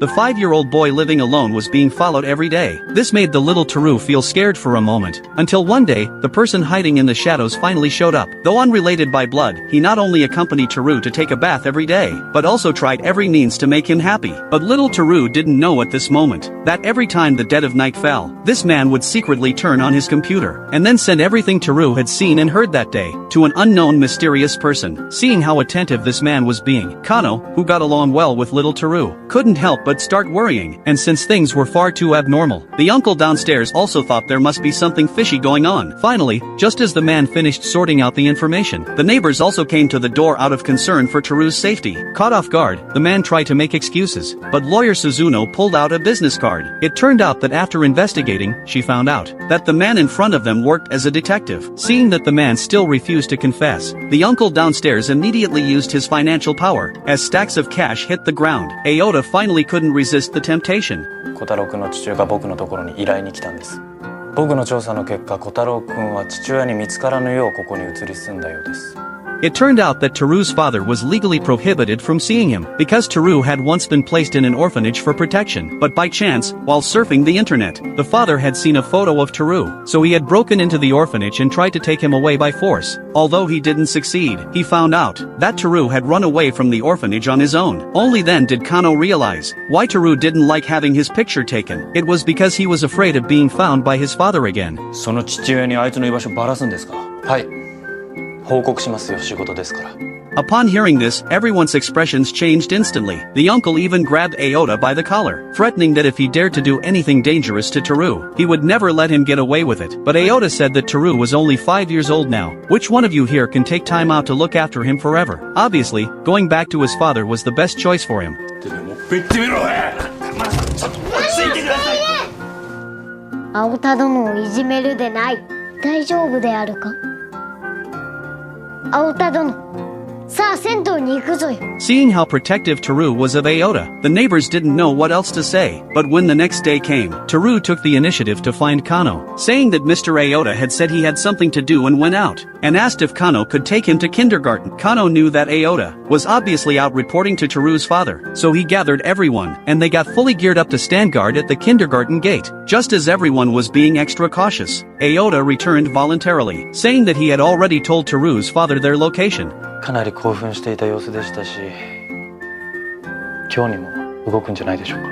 The 5-year-old boy living alone was being followed every day. This made the little Teru feel scared for a moment, until one day, the person hiding in the shadows finally showed up. Though unrelated by blood, he not only accompanied Teru to take a bath every day, but also tried every means to make him happy. But little Teru didn't know at this moment, that every time the dead of night fell, this man would secretly turn on his computer, and then send everything Teru had seen and heard that day, to an unknown mysterious person. Seeing how attentive this man was being, Kano, who got along well with little Teru, couldn't help but start worrying, and since things were far too abnormal, the uncle downstairs also thought there must be something fishy going on. Finally, just as the man finished sorting out the information, the neighbors also came to the door out of concern for Teru's safety. Caught off guard, the man tried to make excuses, but lawyer Suzuno pulled out a business card. It turned out that after investigating, she found out that the man in front of them worked as a detective. Seeing that the man still refused to confess, the uncle downstairs immediately used his financial power. As stacks of cash hit the ground, Aota finally couldn't resist the temptation. 小太郎くんの父親が僕のところに依頼に来たんです。僕の調査の結果、小太郎くんは父親に見つからぬようここに移り住んだようです。It turned out that Teru's father was legally prohibited from seeing him, because Teru had once been placed in an orphanage for protection. But by chance, while surfing the internet, the father had seen a photo of Teru, so he had broken into the orphanage and tried to take him away by force. Although he didn't succeed, he found out that Teru had run away from the orphanage on his own. Only then did Kano realize why Teru didn't like having his picture taken. It was because he was afraid of being found by his father again. その父親にあいつの居場所ばらすんですか？はい。報告しますよ、仕事ですから。 Upon hearing this, everyone's expressions changed instantly. The uncle even grabbed Aota by the collar, threatening that if he dared to do anything dangerous to Teru, he would never let him get away with it. But Aota said that Teru was only 5 years old now. Which one of you here can take time out to look after him forever? Obviously, going back to his father was the best choice for him. 青田殿をいじめるでない。大丈夫であるか？青田殿、さあ銭湯に行くぞよ。 Seeing how protective Teru was of Aota, the neighbors didn't know what else to say. But when the next day came, Teru took the initiative to find Kano, saying that Mr. Aota had said he had something to do and went out, and asked if Kano could take him to kindergarten. Kano knew that Aota was obviously out reporting to Teru's father, so he gathered everyone, and they got fully geared up to stand guard at the kindergarten gate. Just as everyone was being extra cautious, Aota returned voluntarily, saying that he had already told Teru's father their location. かなり興奮していた様子でしたし、今日にも動くんじゃないでしょうか。